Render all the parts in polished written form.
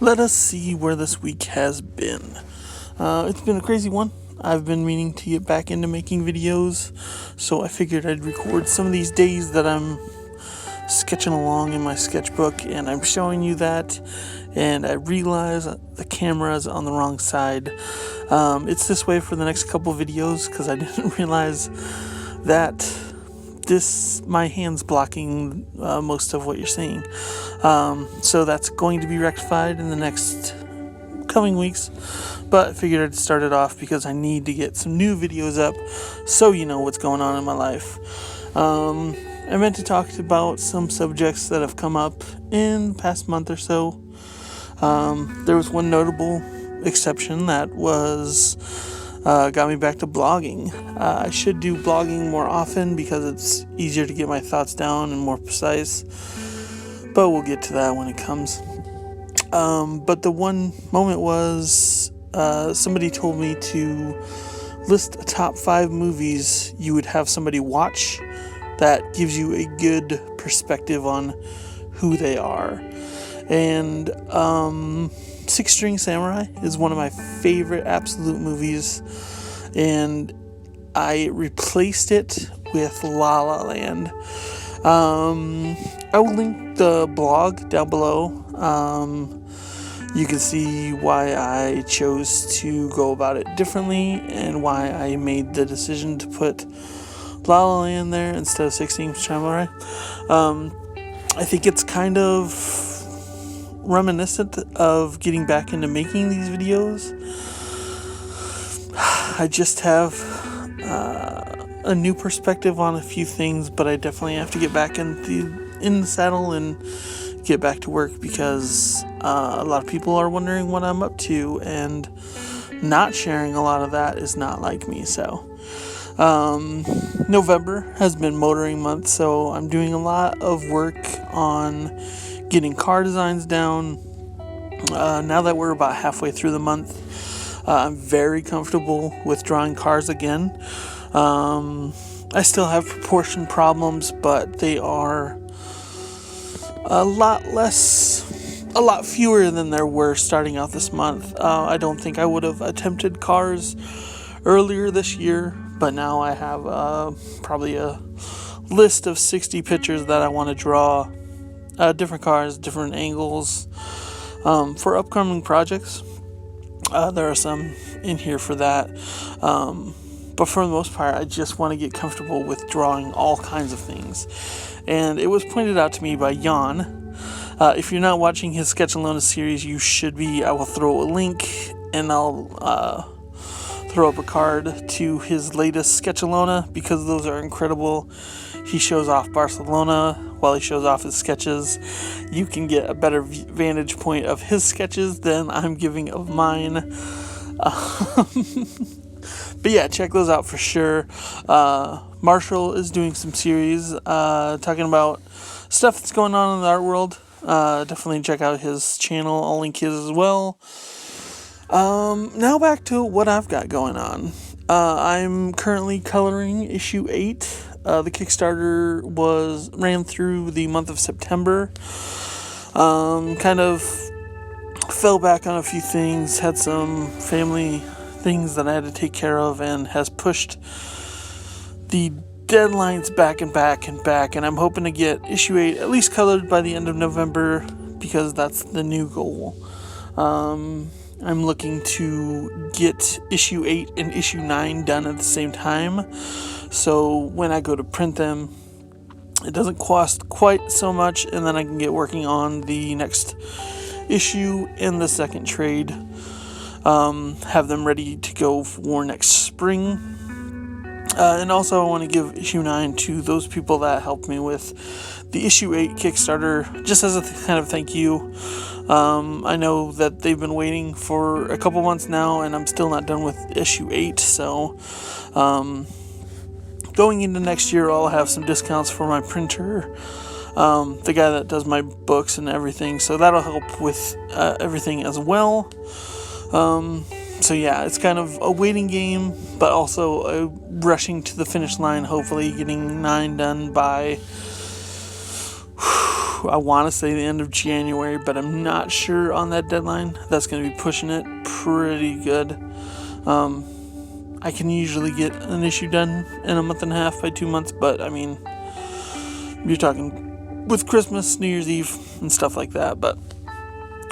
Let us see where this week has been. It's been a crazy one. I've been meaning to get back into making videos, so I figured I'd record some of these days that I'm sketching along in my sketchbook, and I'm showing you that, and I realize the camera's on the wrong side. It's this way for the next couple videos, because I didn't realize that my hand's blocking most of what you're seeing. So that's going to be rectified in the next coming weeks. But I figured I'd start it off because I need to get some new videos up so you know what's going on in my life. I meant to talk about some subjects that have come up in the past month or so. There was one notable exception that was got me back to blogging. I should do blogging more often because it's easier to get my thoughts down and more precise, but we'll get to that when it comes. But the one moment was somebody told me to list a top 5 movies you would have somebody watch that gives you a good perspective on who they are. And Six-String Samurai is one of my favorite absolute movies, and I replaced it with La La Land. I will link the blog down below. You can see why I chose to go about it differently and why I made the decision to put La La Land there instead of Six-String Samurai. I think it's kind of reminiscent of getting back into making these videos. I just have a new perspective on a few things, but I definitely have to get back in the saddle and get back to work because a lot of people are wondering what I'm up to, and not sharing a lot of that is not like me. So November has been motoring month, so I'm doing a lot of work on getting car designs down. Now that we're about halfway through the month, I'm very comfortable with drawing cars again. I still have proportion problems, but they are a lot fewer than there were starting out this month. I don't think I would have attempted cars earlier this year, but now I have probably a list of 60 pictures that I want to draw. Different cars, different angles, for upcoming projects. There are some in here for that. But for the most part, I just want to get comfortable with drawing all kinds of things. And it was pointed out to me by Yann. If you're not watching his Sketchalona series, you should be. I will throw a link, and I'll throw up a card to his latest Sketchalona because those are incredible. He shows off Barcelona while he shows off his sketches. You can get a better vantage point of his sketches than I'm giving of mine. But yeah, check those out for sure. Marshall is doing some series talking about stuff that's going on in the art world. Definitely check out his channel. I'll link his as well. Now back to what I've got going on. I'm currently coloring issue 8. The Kickstarter ran through the month of September. Kind of fell back on a few things, had some family things that I had to take care of, and has pushed the deadlines back and back and back, and I'm hoping to get issue 8 at least colored by the end of November because that's the new goal. I'm looking to get issue 8 and issue 9 done at the same time, so when I go to print them, it doesn't cost quite so much, and then I can get working on the next issue and the second trade. Have them ready to go for next spring. And also I want to give issue 9 to those people that helped me with the issue 8 Kickstarter, just as a kind of thank you. I know that they've been waiting for a couple months now, and I'm still not done with issue 8, so going into next year, I'll have some discounts for my printer, the guy that does my books and everything, so that'll help with everything as well. So yeah, it's kind of a waiting game, but also a rushing to the finish line, hopefully getting 9 done by I want to say the end of January, but I'm not sure on that deadline. That's going to be pushing it pretty good. I can usually get an issue done in a month and a half by 2 months, but I mean, you're talking with Christmas, New Year's Eve, and stuff like that, but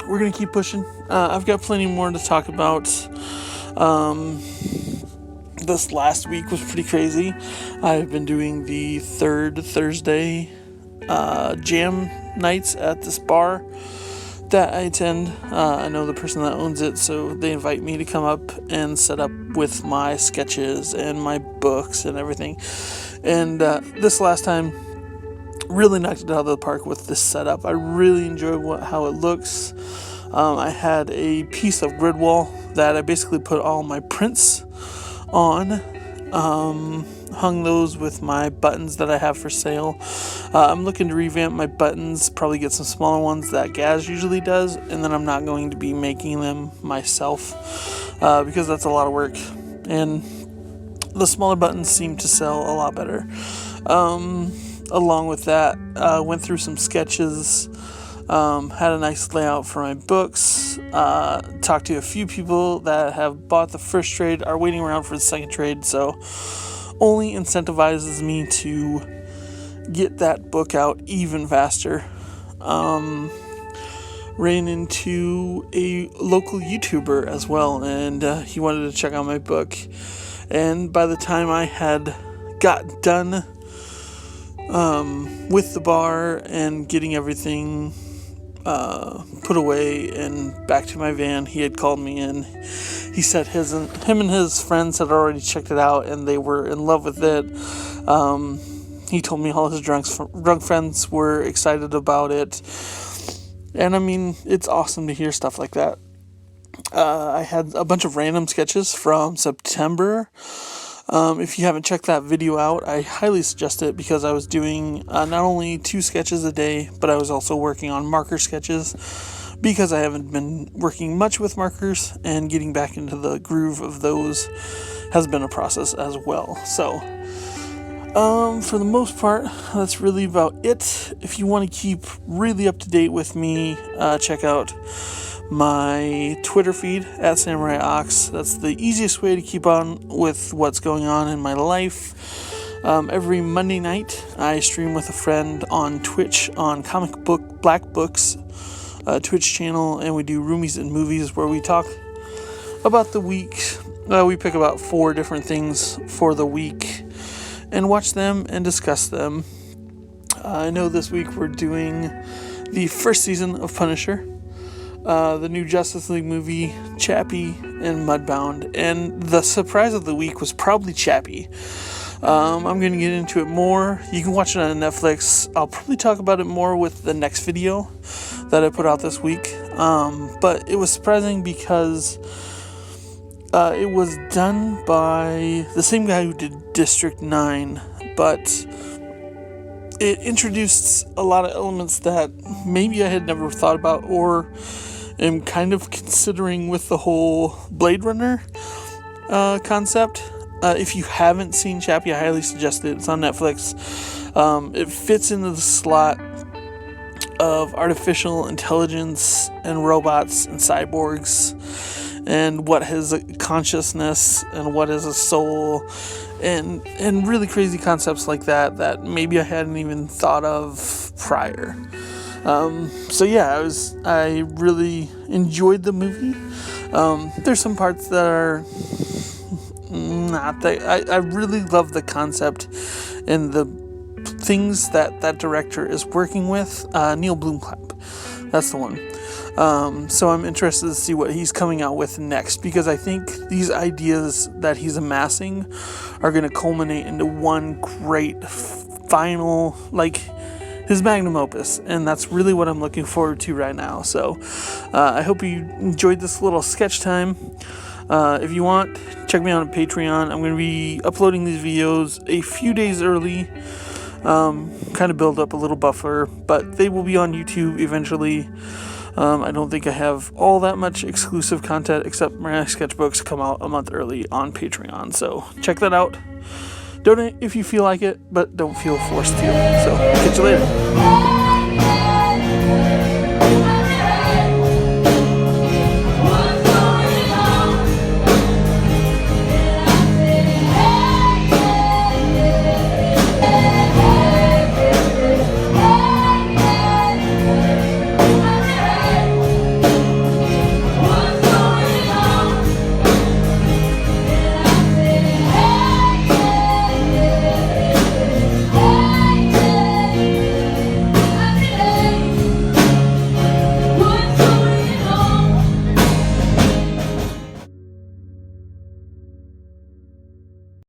we're going to keep pushing. I've got plenty more to talk about. This last week was pretty crazy. I've been doing the third Thursday jam nights at this bar that I attend. I know the person that owns it, so they invite me to come up and set up with my sketches and my books and everything. And this last time, really knocked it out of the park with this setup. I really enjoy how it looks. I had a piece of grid wall that I basically put all my prints on, hung those with my buttons that I have for sale. I'm looking to revamp my buttons, probably get some smaller ones that Gaz usually does, and then I'm not going to be making them myself because that's a lot of work, and the smaller buttons seem to sell a lot better. Along with that, went through some sketches, had a nice layout for my books, talked to a few people that have bought the first trade, are waiting around for the second trade, so only incentivizes me to get that book out even faster. Ran into a local YouTuber as well, and he wanted to check out my book, and by the time I had got done with the bar and getting everything put away and back to my van, he had called me in. He said him and his friends had already checked it out and they were in love with it. He told me all his drunk friends were excited about it, and I mean, it's awesome to hear stuff like that. I had a bunch of random sketches from September. If you haven't checked that video out, I highly suggest it because I was doing not only 2 sketches a day, but I was also working on marker sketches because I haven't been working much with markers, and getting back into the groove of those has been a process as well. So, for the most part, that's really about it. If you want to keep really up to date with me, check out my Twitter feed at Samurai Ox. That's the easiest way to keep on with what's going on in my life. Every Monday night, I stream with a friend on Twitch on Comic Book Black Books Twitch channel, and we do Roomies and Movies, where we talk about the week. We pick about 4 different things for the week and watch them and discuss them. I know this week we're doing the first season of Punisher, the new Justice League movie, Chappie, and Mudbound. And the surprise of the week was probably Chappie. I'm going to get into it more. You can watch it on Netflix. I'll probably talk about it more with the next video that I put out this week. But it was surprising because it was done by the same guy who did District 9, but it introduced a lot of elements that maybe I had never thought about or am kind of considering with the whole Blade Runner concept. If you haven't seen Chappie, I highly suggest it. It's on Netflix. It fits into the slot of artificial intelligence and robots and cyborgs, and what is a consciousness and what is a soul, and really crazy concepts like that maybe I hadn't even thought of prior. So yeah, I really enjoyed the movie. There's some parts that are not that I really love the concept and the things that director is working with. Neil Blomkamp, that's the one. So I'm interested to see what he's coming out with next, because I think these ideas that he's amassing are going to culminate into one great final, like, his magnum opus, and that's really what I'm looking forward to right now. So I hope you enjoyed this little sketch time. If you want, check me out on Patreon. I'm going to be uploading these videos a few days early, kind of build up a little buffer, but they will be on YouTube eventually. I don't think I have all that much exclusive content, except my sketchbooks come out a month early on Patreon, so check that out. Donate if you feel like it, but don't feel forced to. So, catch you later.